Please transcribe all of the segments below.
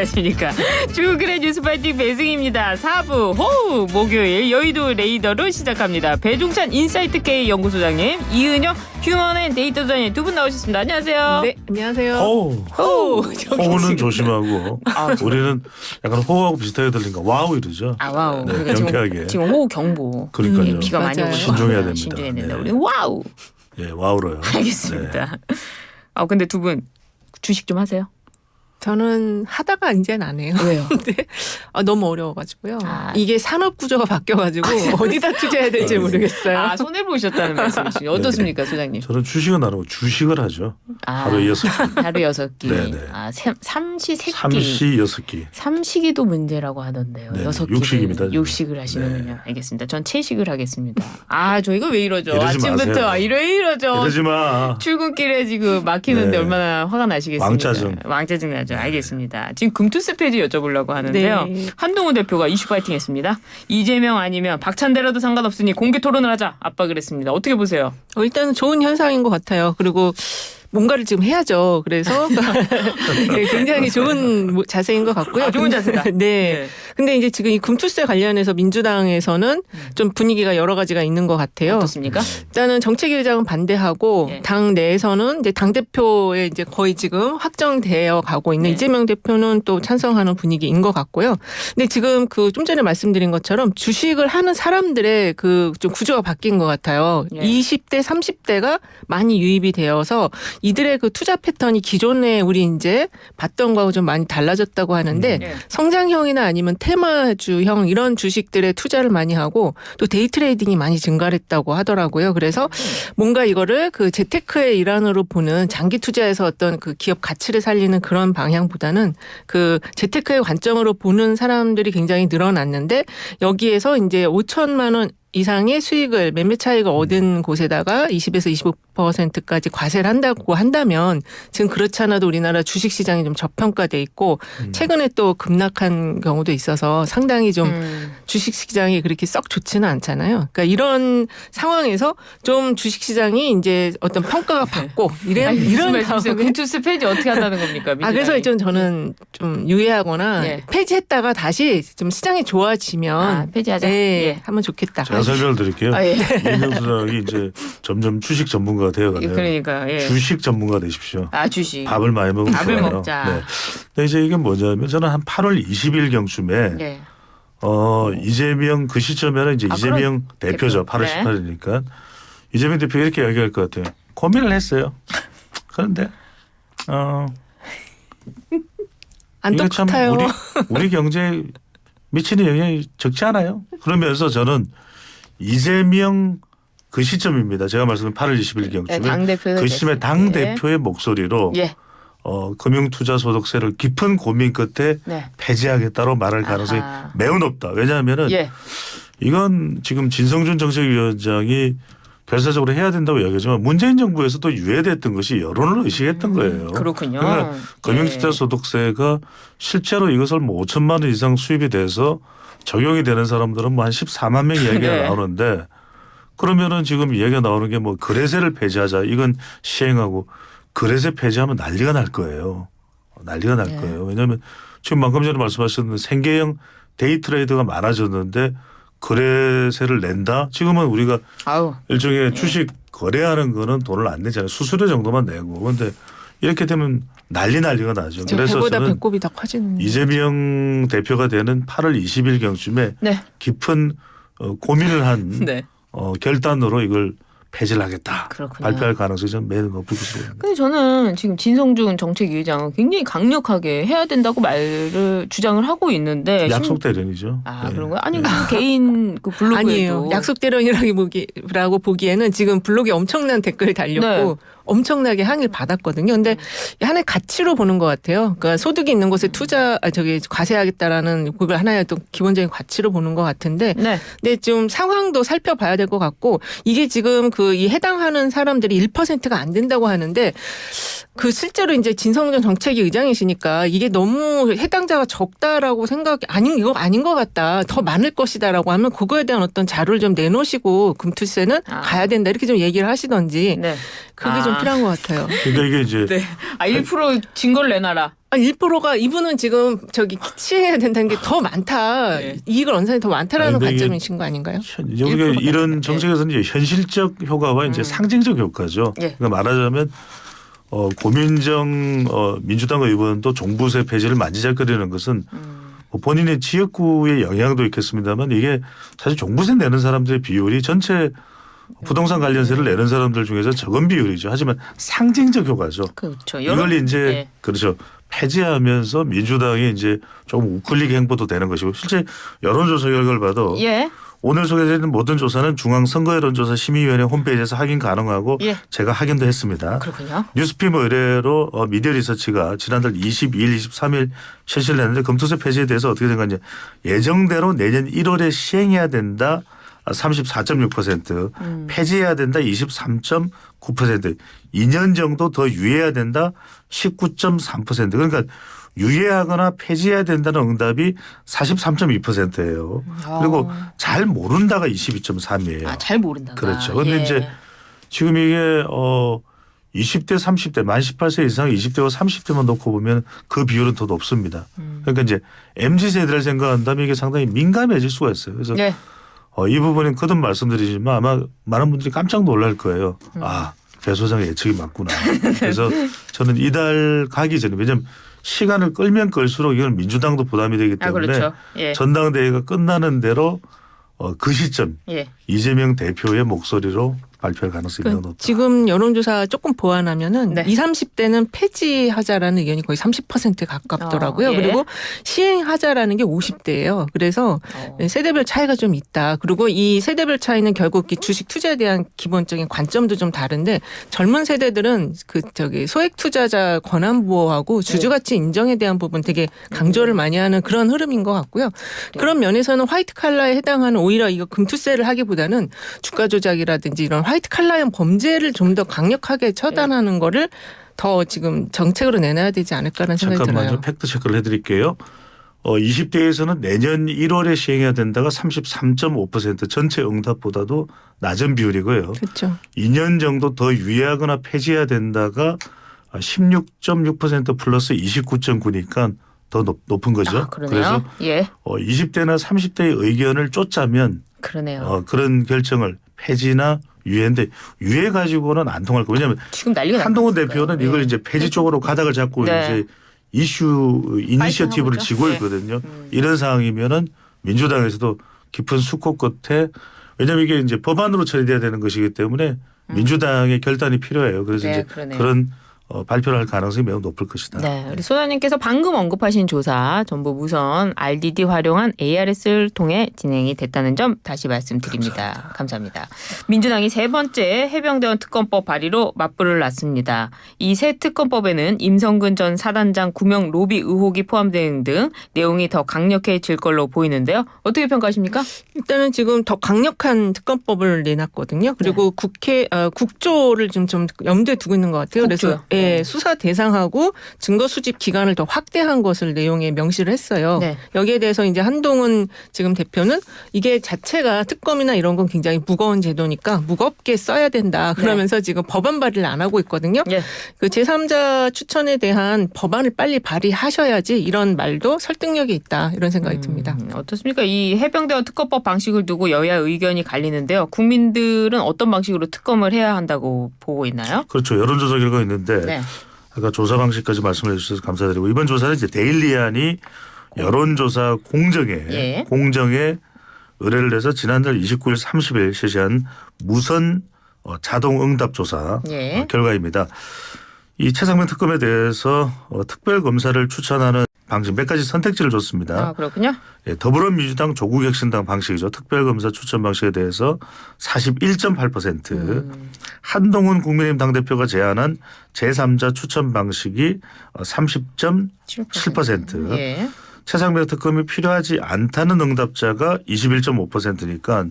안녕하십니까. 주글의 뉴스파이팅 배승입니다. 4부 호우 목요일 여의도 레이더로 시작합니다. 배종찬 인사이트K 연구소장님, 이은영 휴먼앤데이터소장님 두 분 나오셨습니다. 안녕하세요. 네, 안녕하세요. 호우는 조심하고 우리는 약간 호우하고 비슷하게 들리니까 와우 이러죠. 아 와우. 네, 그러니까 경쾌하게. 지금 호우 경보. 그러니까요. 비가 많이 맞아요. 오고 신중해야 됩니다. 신중해야 된다. 네. 우리 와우. 예, 와우로요. 알겠습니다. 근데 두 분 주식 좀 하세요? 저는 하다가 이제는 안 해요. 왜요? 근데 너무 어려워가지고요. 아. 이게 산업 구조가 바뀌어가지고 어디다 투자해야 될지 모르겠어요. 손해 보셨다는 말씀이시죠? 어떻습니까, 소장님? 저는 주식은 안 하고 주식을 하죠. 하루에 6끼. 하루 6끼. 네네. 삼시 세끼. 삼시 6끼. 삼식이도 문제라고 하던데요. 네, 6끼. 육식입니다. 육식을 하시는군요. 네. 알겠습니다. 전 채식을 하겠습니다. 저 이거 왜 이러죠? 이러지 아침부터 마세요. 왜 이러죠? 이러지 마. 출근길에 지금 막히는데 네. 얼마나 화가 나시겠습니까? 왕짜증 나죠. 알겠습니다. 지금 금투스 페이지 여쭤보려고 하는데요. 네. 한동훈 대표가 이슈 파이팅 했습니다. 이재명 아니면 박찬대라도 상관없으니 공개 토론을 하자 압박을 했습니다. 어떻게 보세요? 일단은 좋은 현상인 것 같아요. 그리고 뭔가를 지금 해야죠. 그래서 네, 굉장히 좋은 자세인 것 같고요. 좋은 자세다. 네. 근데 이제 지금 이 금투세 관련해서 민주당에서는 좀 분위기가 여러 가지가 있는 것 같아요. 어떻습니까? 일단은 정책위 의장은 반대하고 네. 당 내에서는 이제 당 대표에 이제 거의 지금 확정되어 가고 있는 네. 이재명 대표는 또 찬성하는 분위기인 것 같고요. 근데 지금 그 좀 전에 말씀드린 것처럼 주식을 하는 사람들의 그 좀 구조가 바뀐 것 같아요. 네. 20대, 30대가 많이 유입이 되어서 이들의 그 투자 패턴이 기존에 우리 이제 봤던 거하고 좀 많이 달라졌다고 하는데 네. 성장형이나 아니면 테마주형 이런 주식들에 투자를 많이 하고 또 데이 트레이딩이 많이 증가를 했다고 하더라고요. 그래서 뭔가 이거를 그 재테크의 일환으로 보는 장기 투자에서 어떤 그 기업 가치를 살리는 그런 방향보다는 그 재테크의 관점으로 보는 사람들이 굉장히 늘어났는데 여기에서 이제 5천만 원 이상의 수익을 매매 차익을 얻은 곳에다가 20에서 25%까지 과세를 한다고 한다면 지금 그렇지 않아도 우리나라 주식시장이 좀 저평가돼 있고 최근에 또 급락한 경우도 있어서 상당히 좀 주식시장이 그렇게 썩 좋지는 않잖아요. 그러니까 이런 상황에서 좀 주식시장이 이제 어떤 평가가 받고 이런 다음에 금투스 페이지 어떻게 한다는 겁니까? 민주당이? 그래서 좀 저는 좀 유예하거나 네. 폐지했다가 다시 좀 시장이 좋아지면 폐지하자. 네, 예. 하면 좋겠다. 제가 설명을 드릴게요. 예. 이은영 소장이 이제 점점 주식 전문가가 되어가네요. 그러니까 예. 주식 전문가 되십시오. 주식. 밥을 많이 먹으면 밥을 좋아요. 먹자. 네. 근데 이제 이게 뭐냐면 저는 한 8월 20일경쯤에 네. 이재명 그 시점에는 이제 이재명 대표죠. 8월 네. 18일이니까 이재명 대표가 이렇게 이야기할 것 같아요. 고민을 했어요. 그런데 안 이거 참 똑같아요. 우리 경제에 미치는 영향이 적지 않아요. 그러면서 저는 이재명 그 시점입니다. 제가 말씀드린 8월 20일경쯤에 당대표 그 시점에 당 대표의 목소리로 예. 금융투자소득세를 깊은 고민 끝에 네. 폐지하겠다고 말할 가능성이 아하. 매우 높다. 왜냐하면은 예. 이건 지금 진성준 정책위원장이 결사적으로 해야 된다고 이야기하지만 문재인 정부에서도 유예됐던 것이 여론을 의식했던 거예요. 그렇군요. 그러니까 금융투자소득세가 실제로 이것을 5천만 원 이상 수입이 돼서 적용이 되는 사람들은 뭐 한 14만 명 이야기가 네. 나오는데 그러면은 지금 이야기가 나오는 게 뭐 거래세를 폐지하자 이건 시행하고 거래세 폐지하면 난리가 날 거예요. 난리가 날 거예요. 왜냐하면 지금 방금 전에 말씀하셨던 생계형 데이 트레이드가 많아졌는데 거래세를 낸다? 지금은 우리가 일종의 주식 거래하는 거는 돈을 안 내잖아요. 수수료 정도만 내고. 그런데 이렇게 되면 난리가 나죠. 그래서 배보다 저는 배꼽이 더 커지는. 이재명 대표가 되는 8월 20일경쯤에 네. 깊은 고민을 한 네. 결단으로 이걸 폐지를 하겠다. 그렇군요. 발표할 가능성이 좀 매우 높을 것으로. 근데 저는 지금 진성준 정책위 의장은 굉장히 강력하게 해야 된다고 주장을 하고 있는데 약속 대련이죠. 그런 거야? 아니 그 개인 그 블로그에도 아니에요. 약속 대련이라고 보기에는 지금 블로그에 엄청난 댓글 달렸고 네. 엄청나게 항의를 받았거든요. 근데 하나의 가치로 보는 것 같아요. 그러니까 소득이 있는 곳에 과세하겠다라는 그걸 하나의 또 기본적인 가치로 보는 것 같은데, 네. 근데 좀 상황도 살펴봐야 될 것 같고 이게 지금 이 해당하는 사람들이 1%가 안 된다고 하는데 그 실제로 이제 진성준 정책위 의장이시니까 이게 너무 해당자가 적다라고 이거 아닌 것 같다. 더 많을 것이다라고 하면 그거에 대한 어떤 자료를 좀 내놓으시고 금투세는 가야 된다 이렇게 좀 얘기를 하시던지 네. 그게 좀 필요한 것 같아요. 그러니까 이게 이제 네. 1% 증거를 내놔라. 1%가 이분은 지금 시행해야 된다는 게 더 많다. 네. 이익을 얻는 사람이 더 많다라는 아니, 근데 관점이신 거 아닌가요? 이제 우리가 이런 정책에서는 이제 현실적 효과와 이제 상징적 효과죠. 예. 그러니까 말하자면 고민정 민주당 의원도 종부세 폐지를 만지작거리는 것은 뭐 본인의 지역구의 영향도 있겠습니다만 이게 사실 종부세 내는 사람들의 비율이 전체 부동산 관련세를 내는 사람들 중에서 적은 비율이죠. 하지만 상징적 효과죠. 그렇죠. 이걸 이제 예. 그렇죠. 폐지하면서 민주당이 이제 조금 우클릭 행보도 되는 것이고 실제 여론조사 결과를 봐도 예. 오늘 소개되는 모든 조사는 중앙선거여론조사 심의위원회 홈페이지에서 확인 가능하고 예. 제가 확인도 했습니다. 그렇군요. 뉴스피머 의뢰로 미디어 리서치가 지난달 22일, 23일 실시를 했는데 금투세 폐지에 대해서 어떻게 생각하냐. 예정대로 내년 1월에 시행해야 된다. 34.6%, 폐지해야 된다 23.9%, 2년 정도 더 유예해야 된다 19.3%. 그러니까 유예하거나 폐지해야 된다는 응답이 43.2%예요. 그리고 잘 모른다가 22.3이에요. 잘 모른다. 그렇죠. 그런데 이제 지금 이게 20대, 30대, 만 18세 이상 20대와 30대만 놓고 보면 그 비율은 더 높습니다. 그러니까 이제 MZ세대를 생각한다면 이게 상당히 민감해질 수가 있어요. 그래서 네. 이 부분은 거듭 말씀드리지만 아마 많은 분들이 깜짝 놀랄 거예요. 배 소장의 예측이 맞구나. 그래서 저는 이달 가기 전에 왜냐하면 시간을 끌면 끌수록 이건 민주당도 부담이 되기 때문에 그렇죠. 예. 전당대회가 끝나는 대로 그 시점 예. 이재명 대표의 목소리로 발표할 가능성이 매우 높다. 지금 여론조사 조금 보완하면은 네. 20, 30대는 폐지하자라는 의견이 거의 30%에 가깝더라고요. 예. 그리고 시행하자라는 게 50대예요. 그래서 세대별 차이가 좀 있다. 그리고 이 세대별 차이는 결국 이 주식 투자에 대한 기본적인 관점도 좀 다른데 젊은 세대들은 소액 투자자 권한 보호하고 주주 가치 인정에 대한 부분 되게 강조를 많이 하는 그런 흐름인 것 같고요. 그런 면에서는 화이트 칼라에 해당하는 오히려 이거 금투세를 하기보다는 주가 조작이라든지 이런 화이트 칼라형 범죄를 좀 더 강력하게 처단하는 거를 더 지금 정책으로 내놔야 되지 않을까라는 생각이 잠깐만요. 들어요. 팩트 체크를 해드릴게요. 20대에서는 내년 1월에 시행해야 된다가 33.5% 전체 응답보다도 낮은 비율이고요. 그렇죠. 2년 정도 더 유예하거나 폐지해야 된다가 16.6% 플러스 29.9니까 더 높은 거죠. 그러네요. 그래서 예. 20대나 30대의 의견을 쫓자면 그러네요. 그런 결정을 폐지나 유예인데 유예 가지고는 안 통할 거예요. 왜냐하면 지금 난리가 한동훈 났으니까요. 대표는 이걸 이제 폐지 쪽으로 가닥을 잡고 네. 이제 이니셔티브를 있죠. 쥐고 네. 있거든요. 이런 상황이면은 민주당에서도 깊은 숙고 끝에 왜냐하면 이게 이제 법안으로 처리돼야 되는 것이기 때문에 민주당의 결단이 필요해요. 그래서 네, 이제 그러네요. 그런 발표를 할 가능성이 매우 높을 것이다. 네, 우리 소장님께서 방금 언급하신 조사 전부 무선 RDD 활용한 ARS를 통해 진행이 됐다는 점 다시 말씀드립니다. 감사합니다. 민주당이 세 번째 해병대원 특검법 발의로 맞불을 놨습니다. 이 새 특검법에는 임성근 전 사단장 구명 로비 의혹이 포함되는 등 내용이 더 강력해질 걸로 보이는데요. 어떻게 평가하십니까? 일단은 지금 더 강력한 특검법을 내놨거든요. 그리고 국조를 좀 염두에 두고 있는 것 같아요. 국조요? 그래서 수사 대상하고 증거 수집 기간을 더 확대한 것을 내용에 명시를 했어요. 네. 여기에 대해서 이제 한동훈 지금 대표는 이게 자체가 특검이나 이런 건 굉장히 무거운 제도니까 무겁게 써야 된다. 그러면서 지금 법안 발의를 안 하고 있거든요. 네. 그 제3자 추천에 대한 법안을 빨리 발의하셔야지 이런 말도 설득력이 있다. 이런 생각이 듭니다. 어떻습니까? 이 해병대원 특검법 방식을 두고 여야 의견이 갈리는데요. 국민들은 어떤 방식으로 특검을 해야 한다고 보고 있나요? 그렇죠. 여론조사 결과가 있는데 네. 아까 조사 방식까지 말씀해 주셔서 감사드리고 이번 조사는 이제 데일리안이 여론조사 공정에 의뢰를 해서 지난달 29일 30일 실시한 무선 자동 응답 조사 예. 결과입니다. 이 최상병 특검에 대해서 특별검사를 추천하는 방식 몇 가지 선택지를 줬습니다. 그렇군요. 예, 더불어민주당 조국혁신당 방식이죠. 특별검사 추천 방식에 대해서 41.8%, 한동훈 국민의힘 당대표가 제안한 제3자 추천 방식이 30.7%, 예. 최상병 특검이 필요하지 않다는 응답자가 21.5%니까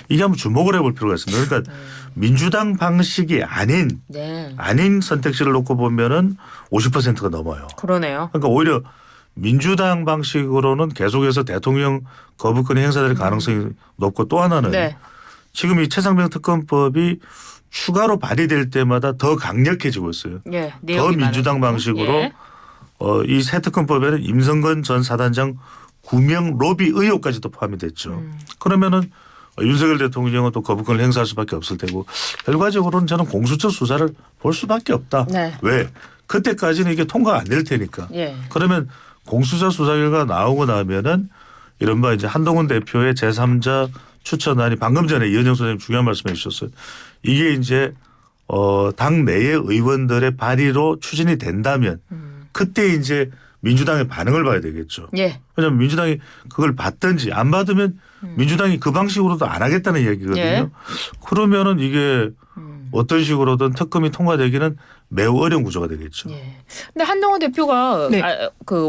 이게 한번 주목을 해볼 필요가 있습니다. 그러니까 민주당 방식이 아닌 선택지를 놓고 보면은 50%가 넘어요. 그러네요. 그러니까 오히려 민주당 방식으로는 계속해서 대통령 거부권이 행사될 가능성이 높고 또 하나는 네. 지금 이 최상병 특검법이 추가로 발의될 때마다 더 강력해지고 있어요. 예, 더 내용이 민주당 많아서. 방식으로 예. 이 새 특검법에는 임성근 전 사단장 구명 로비 의혹까지도 포함이 됐죠. 그러면은 윤석열 대통령은 또 거부권을 행사할 수밖에 없을 테고 결과적으로는 저는 공수처 수사를 볼 수밖에 없다. 네. 왜? 그때까지는 이게 통과가 안 될 테니까. 예. 그러면 공수처 수사 결과 나오고 나면은 이른바 이제 한동훈 대표의 제3자 추천안이 방금 전에 이은영 선생님 중요한 말씀해 주셨어요. 이게 이제 당 내의 의원들의 발의로 추진이 된다면 그때 이제 민주당의 반응을 봐야 되겠죠. 예. 왜냐하면 민주당이 그걸 받든지 안 받으면 민주당이 그 방식으로도 안 하겠다는 이야기거든요. 예. 그러면은 이게 어떤 식으로든 특검이 통과되기는 매우 어려운 구조가 되겠죠. 예. 근데 한동훈 대표가 네. 그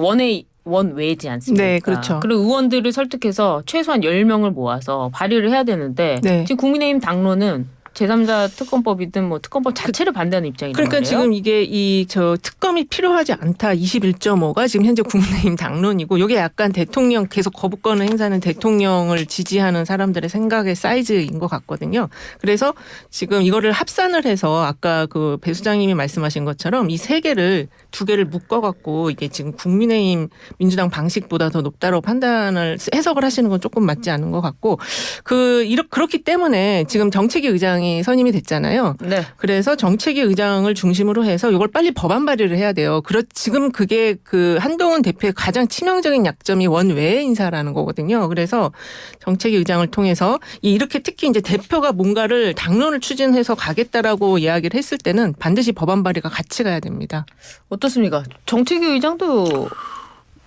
원외지 않습니까? 네, 그렇죠. 그리고 의원들을 설득해서 최소한 10명을 모아서 발의를 해야 되는데 네. 지금 국민의힘 당론은 제3자 특검법이든 뭐 특검법 자체를 반대하는 입장이란 그러니까 말이에요. 지금 이게 특검이 필요하지 않다 21.5가 지금 현재 국민의힘 당론이고 이게 약간 대통령 계속 거부권을 행사하는 대통령을 지지하는 사람들의 생각의 사이즈인 것 같거든요. 그래서 지금 이거를 합산을 해서 아까 그 배 수장님이 말씀하신 것처럼 이 세 개를 두 개를 묶어갖고 이게 지금 국민의힘 민주당 방식보다 더 높다고 판단을 해석을 하시는 건 조금 맞지 않은 것 같고 그렇기 때문에 지금 정책위 의장이 선임이 됐잖아요. 네. 그래서 정책위 의장을 중심으로 해서 이걸 빨리 법안 발의를 해야 돼요. 지금 그게 그 한동훈 대표의 가장 치명적인 약점이 원외 인사라는 거거든요. 그래서 정책위 의장을 통해서 이렇게 특히 이제 대표가 뭔가를 당론을 추진해서 가겠다라고 이야기를 했을 때는 반드시 법안 발의가 같이 가야 됩니다. 어떻습니까? 정책위 의장도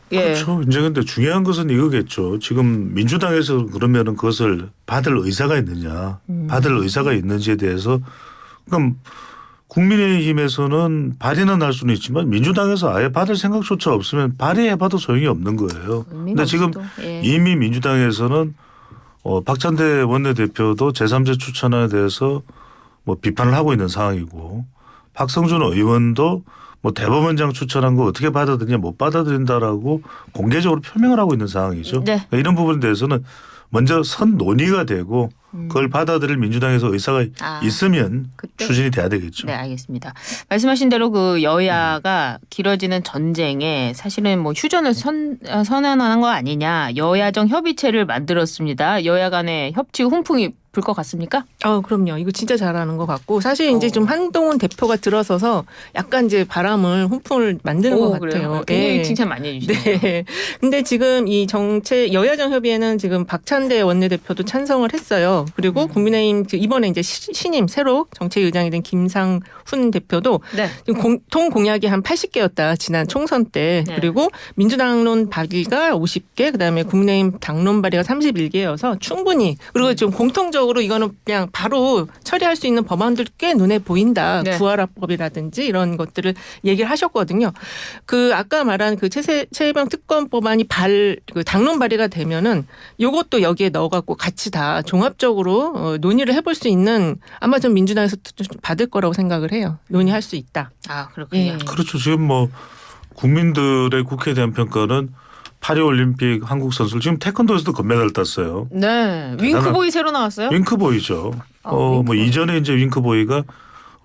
그렇죠. 이제 근데 중요한 것은 이거겠죠. 지금 민주당에서 그러면은 그것을 받을 의사가 있느냐, 받을 의사가 있는지에 대해서 그럼 국민의힘에서는 발의는 할 수는 있지만 민주당에서 아예 받을 생각조차 없으면 발의해봐도 소용이 없는 거예요. 근데 지금 이미 민주당에서는 박찬대 원내대표도 제3자 추천안에 대해서 뭐 비판을 하고 있는 상황이고 박성준 의원도 뭐 대법원장 추천한 거 어떻게 받아들이냐 못 받아들인다라고 공개적으로 표명을 하고 있는 상황이죠. 네. 그러니까 이런 부분에 대해서는 먼저 선 논의가 되고 그걸 받아들일 민주당에서 의사가 있으면 그때? 추진이 돼야 되겠죠. 네, 알겠습니다. 말씀하신 대로 그 여야가 길어지는 전쟁에 사실은 뭐 휴전을 선언하는 거 아니냐. 여야정 협의체를 만들었습니다. 여야 간의 협치 훈풍이 불 것 같습니까? 그럼요. 이거 진짜 잘하는 것 같고 사실 이제 좀 한동훈 대표가 들어서서 약간 이제 훈풍을 만드는 것 같아요. 굉장히 칭찬 많이 해주시네요. 네. 근데 지금 이 여야정 협의회는 지금 박찬대 원내대표도 찬성을 했어요. 그리고 국민의힘 이번에 이제 신임 새로 정책위 의장이 된 김상훈 대표도 네. 공통 공약이 한 80개였다. 지난 총선 때. 네. 그리고 민주당론 발의가 50개, 그다음에 국민의힘 당론 발의가 31개여서 충분히 그리고 좀 공통적으로 이거는 그냥 바로 처리할 수 있는 법안들 꽤 눈에 보인다. 네. 구하라법이라든지 이런 것들을 얘기를 하셨거든요. 그 아까 말한 그 최혜병 특검법안이 그 당론 발의가 되면은 요것도 여기에 넣어갖고 같이 다 종합적으로 논의를 해볼 수 있는 아마 좀 민주당에서 받을 거라고 생각을 해요. 논의할 수 있다. 그렇군요. 그렇죠. 지금 뭐 국민들의 국회에 대한 평가는 파리올림픽 한국 선수들 지금 태권도에서도 금메달 땄어요. 네. 윙크보이 새로 나왔어요? 윙크보이죠. 뭐 이전에 이제 윙크보이가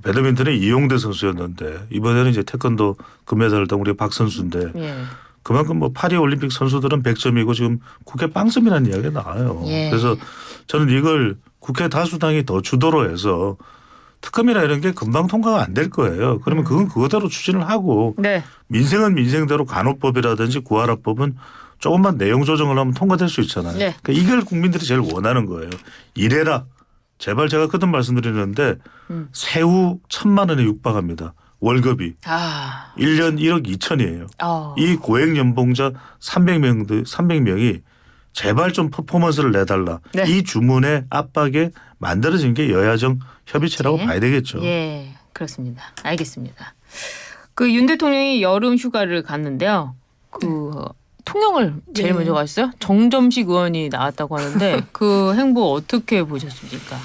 배드민턴의 이용대 선수였는데 이번에는 이제 태권도 금메달을 딴 우리 박 선수인데 그만큼 뭐 파리올림픽 선수들은 100점이고 지금 국회 빵점이라는 이야기가 나와요. 그래서 저는 이걸 국회 다수당이 더 주도로 해서 특검이나 이런 게 금방 통과가 안 될 거예요. 그러면 그건 그거대로 추진을 하고 민생은 민생대로 간호법이라든지 구하라법은 조금만 내용 조정을 하면 통과될 수 있잖아요. 그러니까 이걸 국민들이 제일 원하는 거예요. 이래라. 제발 제가 그때 말씀드리는데 세후 1,000만 원에 육박합니다. 월급이. 1년 1억 2천이에요. 이 고액 연봉자 300명이 제발 좀 퍼포먼스를 내달라. 이 주문의 압박에 만들어진 게 여야정 협의체라고 봐야 되겠죠. 예, 그렇습니다. 알겠습니다. 그 윤 대통령이 여름 휴가를 갔는데요. 그 통영을 제일 네. 먼저 갔어요. 정점식 의원이 나왔다고 하는데 그 행보 어떻게 보셨습니까?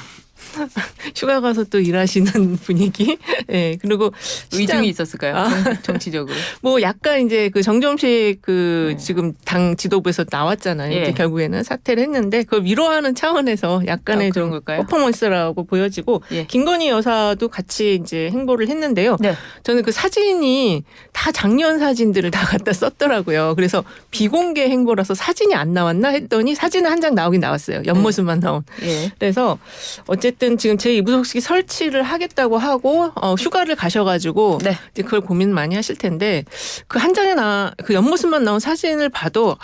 휴가 가서 또 일하시는 분위기. 예. 그리고 시장- 의중이 있었을까요? 아. 정치적으로. 뭐 약간 이제 그 정점식 그 네. 지금 당 지도부에서 나왔잖아요. 예. 이제 결국에는 사퇴를 했는데 그걸 위로하는 차원에서 약간의 그런 좀 걸까요? 퍼포먼스라고 보여지고 예. 김건희 여사도 같이 이제 행보를 했는데요. 네. 저는 그 사진이 다 작년 사진들을 다 갖다 썼더라고요. 그래서 비공개 행보라서 사진이 안 나왔나 했더니 사진은 한 장 나오긴 나왔어요. 옆모습만 나온. 예. 그래서 어쨌든 지금 제2부속실 설치를 하겠다고 하고 휴가를 가셔가지고 네. 이제 그걸 고민 많이 하실 텐데 그 한 장에 그 옆모습만 나온 사진을 봐도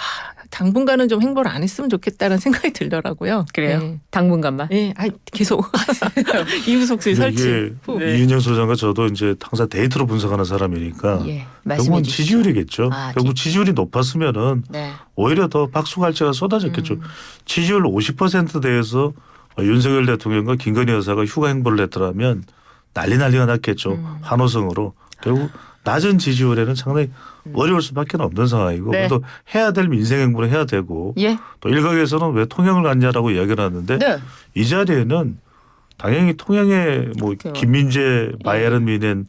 당분간은 좀 행보를 안 했으면 좋겠다는 생각이 들더라고요. 그래요? 네. 당분간만. 네, 계속 2부속실 설치. 이게 후. 네. 이은영 소장과 저도 이제 항상 데이터로 분석하는 사람이니까 예. 말씀해 결국은 주시죠. 지지율이겠죠. 아, 결국 지지율이 높았으면은 네. 오히려 더 박수갈채가 쏟아졌겠죠. 지지율 50%대에서 윤석열 대통령과 김건희 여사가 휴가 행보를 했더라면 난리가 났겠죠. 환호성으로. 결국 낮은 지지율에는 상당히 어려울 수밖에 없는 상황이고 네. 또 해야 될 민생 행보를 해야 되고 예. 또 일각에서는 왜 통영을 갔냐라고 이야기를 하는데 네. 이 자리에는 당연히 통영에 뭐 그래요. 김민재 바이에른 뮌헨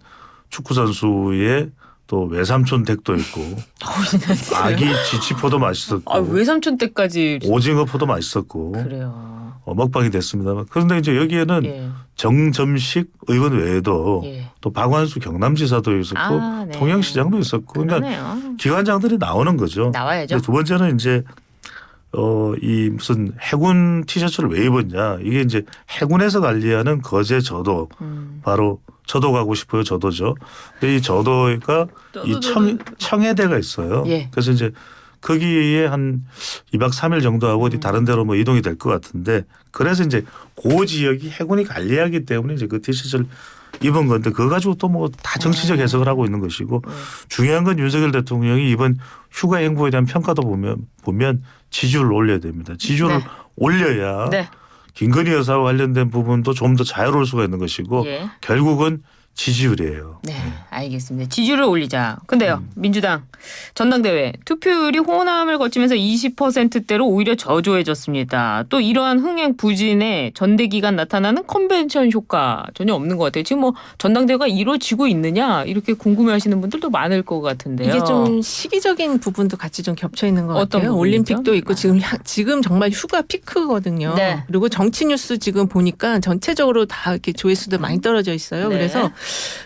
축구 선수의 또 외삼촌 댁도 있고 아기 지치포도 맛있었고 아, 외삼촌 때까지 오징어포도 맛있었고 그래요. 먹방이 됐습니다만 그런데 이제 여기에는 예. 정점식 의원 외에도 예. 또 박완수 경남지사도 있었고 아, 네. 통영시장도 있었고 그러니까 그러네요. 기관장들이 나오는 거죠. 나와야죠. 근데 두 번째는 이제 이 무슨 해군 티셔츠를 왜 입었냐 이게 이제 해군에서 관리하는 거제 저도 바로 저도 가고 싶어요 저도죠. 근데 이 저도가 이 청해대가 있어요. 예. 그래서 이제 거기에 한 2박 3일 정도 하고 어디 다른 데로 뭐 이동이 될 것 같은데 그래서 이제 그 지역이 해군이 관리하기 때문에 이제 그 티셔츠를 입은 건데 그거 가지고 또 뭐 다 정치적 해석을 하고 있는 것이고 중요한 건 윤석열 대통령이 이번 휴가 행보에 대한 평가도 보면 지지율을 올려야 됩니다. 지지율을 네. 올려야 네. 김건희 여사와 관련된 부분도 좀 더 자유로울 수가 있는 것이고 예. 결국은 지지율이에요. 네, 알겠습니다. 지지율을 올리자. 근데요, 민주당 전당대회 투표율이 호남을 거치면서 20%대로 오히려 저조해졌습니다. 또 이러한 흥행 부진에 전대 기간 나타나는 컨벤션 효과 전혀 없는 것 같아요. 지금 뭐 전당대회가 이루어지고 있느냐 이렇게 궁금해하시는 분들도 많을 것 같은데요. 이게 좀 시기적인 부분도 같이 좀 겹쳐 있는 것 어떤 같아요. 부분이죠? 올림픽도 있고 지금 정말 휴가 피크거든요. 네. 그리고 정치 뉴스 지금 보니까 전체적으로 다 이렇게 조회수도 많이 떨어져 있어요. 네. 그래서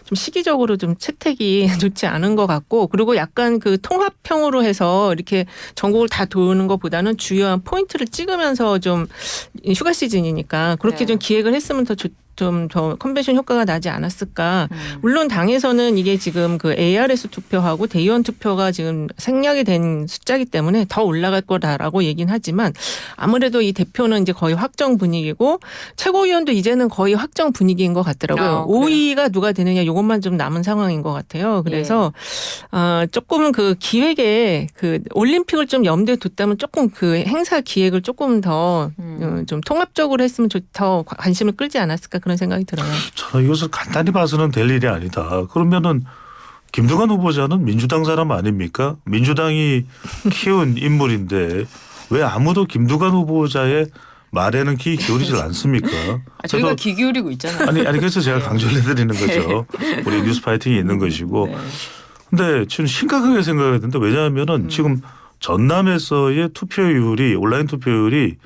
좀 시기적으로 좀 채택이 좋지 않은 것 같고 그리고 약간 그 통합형으로 해서 이렇게 전국을 다 도는 것보다는 주요한 포인트를 찍으면서 좀 휴가 시즌이니까 그렇게 네. 좀 기획을 했으면 좀 더 컨벤션 효과가 나지 않았을까. 물론 당에서는 이게 지금 그 ARS 투표하고 대의원 투표가 지금 생략이 된 숫자이기 때문에 더 올라갈 거다라고 얘기는 하지만 아무래도 이 대표는 이제 거의 확정 분위기고 최고위원도 이제는 거의 확정 분위기인 것 같더라고요. 그래요? 5위가 누가 되느냐 이것만 좀 남은 상황인 것 같아요. 그래서 조금 그 기획에 그 올림픽을 좀 염두에 뒀다면 조금 그 행사 기획을 조금 더 좀 통합적으로 했으면 더 관심을 끌지 않았을까 그런 생각이 들어요. 저는 이것을 간단히 봐서는 될 일이 아니다. 그러면은 김두관 후보자는 민주당 사람 아닙니까? 민주당이 키운 인물인데 왜 아무도 김두관 후보자의 말에는 귀 기울이질 않습니까? 저희가 저도 귀 기울이고 있잖아요. 아니 그래서 제가 강조를 해드리는 거죠. 우리 뉴스 파이팅이 있는 것이고. 네. 근데 지금 심각하게 생각해야 되는데 왜냐하면은 지금 전남에서의 투표율이 온라인 투표율이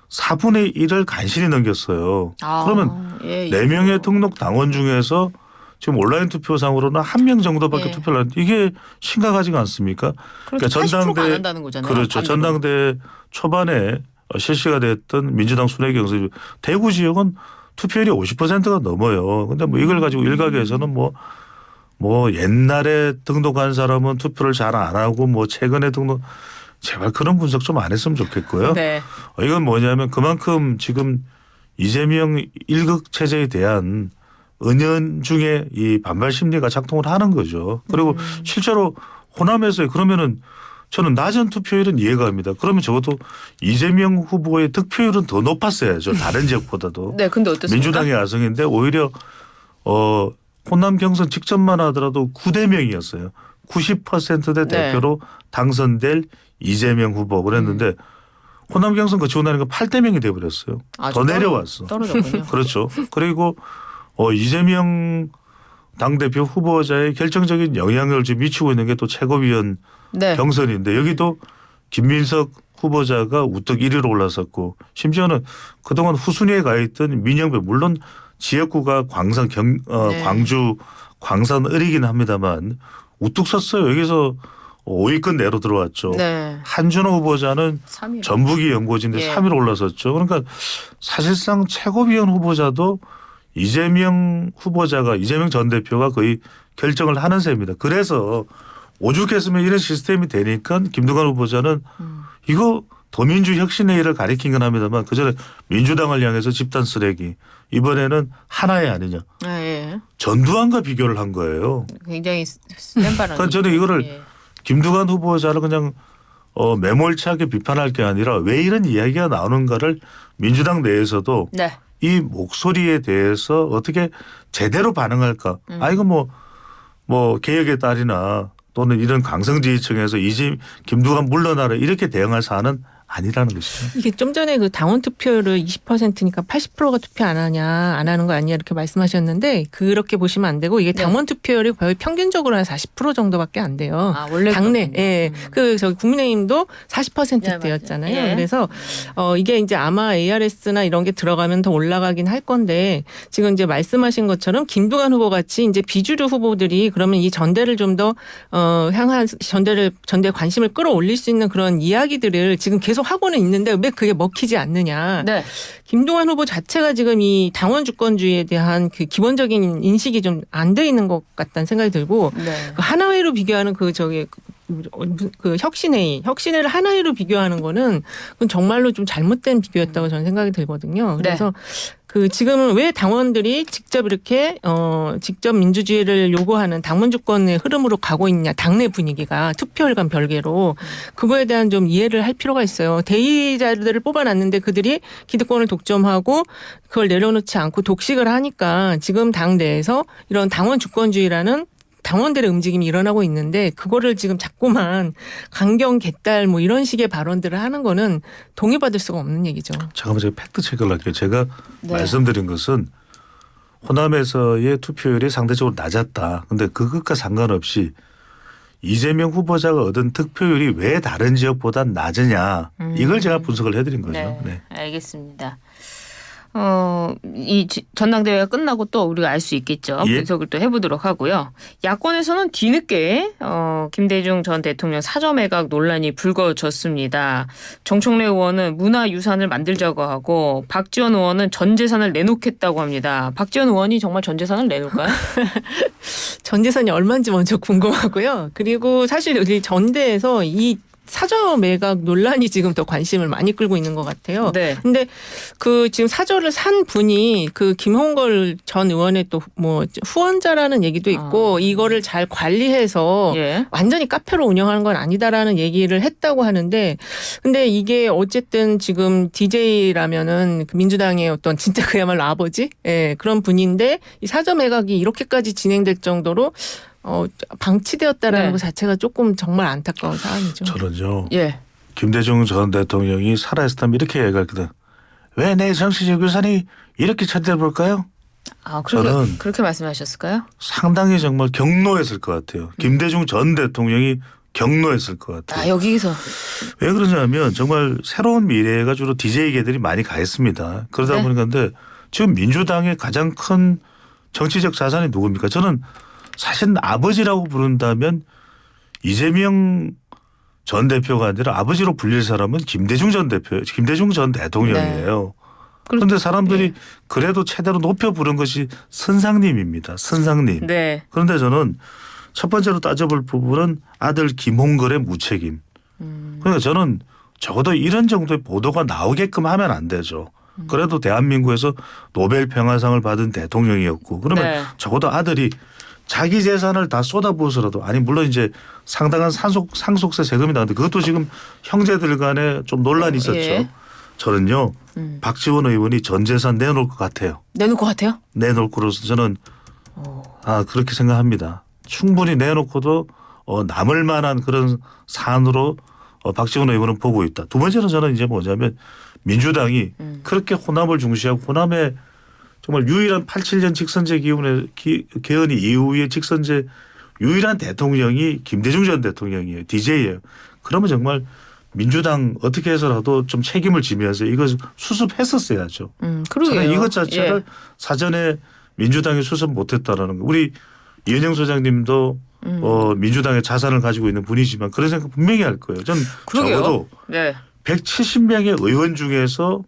4분의 1을 간신히 넘겼어요. 그러면 예, 4명의 등록 당원 중에서 지금 온라인 투표상으로는 1명 정도밖에 예. 투표를 안 이게 심각하지가 않습니까? 그렇죠. 80%가 안 한다는 거잖아요. 그렇죠. 반대로. 전당대 초반에 실시가 됐던 민주당 순회 경선 대구 지역은 투표율이 50%가 넘어요. 근데 뭐 이걸 가지고 일각에서는 뭐 옛날에 등록한 사람은 투표를 잘 안 하고 뭐 최근에 등록 제발 그런 분석 좀 안 했으면 좋겠고요. 네. 이건 뭐냐면 그만큼 지금 이재명 일극 체제에 대한 은연중에 이 반발 심리가 작동을 하는 거죠. 그리고 실제로 호남에서 그러면은 저는 낮은 투표율은 이해가 갑니다. 그러면 적어도 이재명 후보의 득표율은 더 높았어야죠. 다른 지역보다도. 네, 근데 어떻습니까? 민주당의 야성인데 오히려 호남 경선 직전만 하더라도 9대 0이었어요. 90%대 네. 대표로 당선될 이재명 후보 그랬는데 호남 경선 거치고 나니까 8대 0이 돼버렸어요. 더 내려왔어. 떨어졌군요. 그렇죠. 그리고 이재명 당대표 후보자의 결정적인 영향을 좀 미치고 있는 게 또 최고위원 네. 경선인데 여기도 김민석 후보자가 우뚝 1위로 올라섰고 심지어는 그동안 후순위에 가 있던 민영배 물론 지역구가 광산 네. 광주 광산 을이긴 합니다만 우뚝 섰어요. 여기서 5위권 내로 들어왔죠. 네. 한준호 후보자는 3위. 전북이 연고지인데 예. 3위로 올라섰죠. 그러니까 사실상 최고위원 후보자도 이재명 전 대표가 거의 결정을 하는 셈입니다. 그래서 오죽했으면 이런 시스템이 되니까 김두관 후보자는 이거 더민주 혁신회의를 가리킨 건 합니다만 그전에 민주당을 향해서 집단 쓰레기 이번에는 하나의 아니냐. 예. 전두환과 비교를 한 거예요. 굉장히 센 발언. 그러니까 저는 이거를 김두관 후보자를 그냥 매몰차게 비판할 게 아니라 왜 이런 이야기가 나오는가를 민주당 내에서도 네. 이 목소리에 대해서 어떻게 제대로 반응할까. 이거 뭐 개혁의 딸이나 또는 이런 강성지휘층에서 김두관 물러나라 이렇게 대응할 사안은 아니라는 것이죠. 이게 좀 전에 그 당원 투표를 20%니까 80%가 투표 안 하는 거 아니냐 이렇게 말씀하셨는데 그렇게 보시면 안 되고 이게 당원 투표율이 거의 평균적으로 한 40% 정도밖에 안 돼요. 아, 원래 당내. 예. 그 저기 국민의힘도 40%대였잖아요. 예. 그래서 이게 이제 아마 ARS나 이런 게 들어가면 더 올라가긴 할 건데 지금 이제 말씀하신 것처럼 김두관 후보 같이 이제 비주류 후보들이 그러면 이 전대를 좀 더 향한 전대 관심을 끌어올릴 수 있는 그런 이야기들을 지금 계속 하고는 있는데 왜 그게 먹히지 않느냐. 네. 김두관 후보 자체가 지금 이 당원 주권주의에 대한 그 기본적인 인식이 좀 안 돼 있는 것 같다는 생각이 들고 네. 그 하나회로 비교하는 그 혁신회를 하나회로 비교하는 거는 그건 정말로 좀 잘못된 비교였다고 저는 생각이 들거든요. 그래서 그 지금은 왜 당원들이 직접 이렇게 직접 민주주의를 요구하는 당원 주권의 흐름으로 가고 있냐 당내 분위기가 투표율과 별개로 그거에 대한 좀 이해를 할 필요가 있어요. 대의자들을 뽑아놨는데 그들이 기득권을 독점하고 그걸 내려놓지 않고 독식을 하니까 지금 당 내에서 이런 당원 주권주의라는 당원들의 움직임이 일어나고 있는데 그거를 지금 자꾸만 강경 개딸 뭐 이런 식의 발언들을 하는 거는 동의받을 수가 없는 얘기죠. 잠깐만 제가 팩트 체크를 할게요. 제가 말씀드린 것은 호남에서의 투표율이 상대적으로 낮았다. 근데 그것과 상관없이 이재명 후보자가 얻은 득표율이 왜 다른 지역보다 낮으냐. 이걸 제가 분석을 해드린 거죠. 네. 알겠습니다. 이 전당대회가 끝나고 또 우리가 알 수 있겠죠. 예. 분석을 또 해보도록 하고요. 야권에서는 뒤늦게 김대중 전 대통령 사저 매각 논란이 불거졌습니다. 정청래 의원은 문화유산을 만들자고 하고 박지원 의원은 전 재산을 내놓겠다고 합니다. 박지원 의원이 정말 전 재산을 내놓을까요? 전 재산이 얼마인지 먼저 궁금하고요. 그리고 사실 우리 전대에서 이 사저 매각 논란이 지금 더 관심을 많이 끌고 있는 것 같아요. 네. 근데 그 지금 사저를 산 분이 그 김홍걸 전 의원의 또 뭐 후원자라는 얘기도 있고 이거를 잘 관리해서 예. 완전히 카페로 운영하는 건 아니다라는 얘기를 했다고 하는데 근데 이게 어쨌든 지금 DJ라면은 민주당의 어떤 진짜 그야말로 아버지? 예, 그런 분인데 이 사저 매각이 이렇게까지 진행될 정도로 방치되었다라는 것 자체가 조금 정말 안타까운 사안이죠. 저는요. 예. 김대중 전 대통령이 살아있었다면 이렇게 얘기했거든. 왜 내 정치적 유산이 이렇게 처리해볼까요? 저는 그렇게 말씀하셨을까요? 상당히 정말 경노했을 것 같아요. 김대중 전 대통령이 경노했을 것 같아요. 여기서. 왜 그러냐면 정말 새로운 미래가 주로 DJ계들이 많이 가 있습니다. 그러다 네. 보니까 근데 지금 민주당의 가장 큰 정치적 자산이 누굽니까? 저는 사실 아버지라고 부른다면 이재명 전 대표가 아니라 아버지로 불릴 사람은 김대중 전 대통령이에요. 그런데 사람들이 그래도 최대로 높여 부른 것이 선상님입니다. 선상님. 네. 그런데 저는 첫 번째로 따져볼 부분은 아들 김홍걸의 무책임. 그러니까 저는 적어도 이런 정도의 보도가 나오게끔 하면 안 되죠. 그래도 대한민국에서 노벨 평화상을 받은 대통령이었고 그러면 적어도 아들이 자기 재산을 다 쏟아부어서라도 아니 물론 이제 상당한 상속세 세금이 나는데 그것도 지금 형제들 간에 좀 논란이 있었죠. 예. 저는요. 박지원 의원이 전 재산 내놓을 것 같아요. 내놓을 것 같아요? 내놓을 거로서 저는 그렇게 생각합니다. 충분히 내놓고도 남을 만한 그런 사안으로 박지원 의원은 보고 있다. 두 번째는 저는 이제 뭐냐면 민주당이 그렇게 호남을 중시하고 호남의 정말 유일한 87년 직선제 개헌이 이후의 직선제 유일한 대통령이 김대중 전 대통령이에요. DJ예요. 그러면 정말 민주당 어떻게 해서라도 좀 책임을 지면서 이거 수습했었어야죠. 그러게요. 저는 이것 자체를 예. 사전에 민주당이 수습 못했다라는 거. 우리 이은영 소장님도 민주당의 자산을 가지고 있는 분이지만 그런 생각 분명히 할 거예요. 전 그러게요. 적어도 네. 170명의 의원 중에서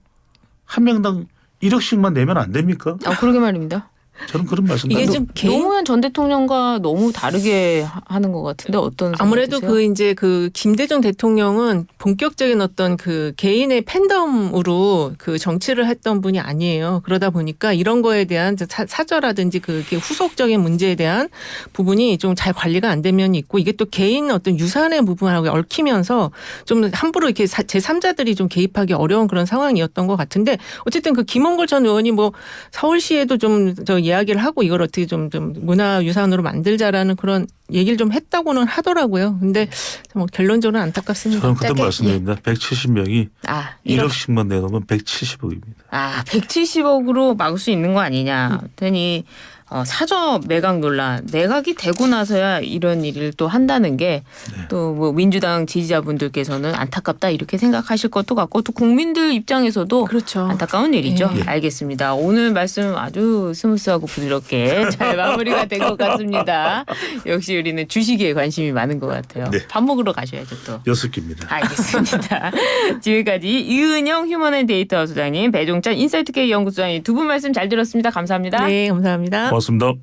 한 명당 1억씩만 내면 안 됩니까? 그러게 말입니다. 저는 그런 말씀 이게 드립니다. 좀 개인 노무현 전 대통령과 너무 다르게 하는 것 같은데 어떤 아무래도 생각이세요? 그 이제 그 김대중 대통령은 본격적인 어떤 그 개인의 팬덤으로 그 정치를 했던 분이 아니에요. 그러다 보니까 이런 거에 대한 사저라든지 그게 후속적인 문제에 대한 부분이 좀 잘 관리가 안 된 면이 있고 이게 또 개인 어떤 유산의 부분하고 얽히면서 좀 함부로 이렇게 제3자들이 좀 개입하기 어려운 그런 상황이었던 것 같은데 어쨌든 그 김원걸 전 의원이 뭐 서울시에도 좀 이야기를 하고 이걸 어떻게 좀 문화유산으로 만들자라는 그런 얘기를 좀 했다고는 하더라고요. 근데 뭐 결론적으로는 안타깝습니다. 저는 그때 짧게. 말씀드립니다. 170명이 1억. 1억씩만 내놓으면 170억입니다. 170억으로 막을 수 있는 거 아니냐. 했더니 사저 매각 논란 내각이 되고 나서야 이런 일을 또 한다는 게 또 뭐 민주당 지지자분들께서는 안타깝다 이렇게 생각하실 것도 같고 또 국민들 입장에서도 그렇죠. 안타까운 일이죠. 예. 알겠습니다. 오늘 말씀 아주 스무스하고 부드럽게 잘 마무리가 된 것 같습니다. 역시 우리는 주식에 관심이 많은 것 같아요. 네. 밥 먹으러 가셔야죠 또. 6개입니다. 알겠습니다. 지금까지 이은영 휴먼앤데이터 소장님, 배종찬 인사이트K 연구소장님 두 분 말씀 잘 들었습니다. 감사합니다. 네, 감사합니다. 고맙습니다.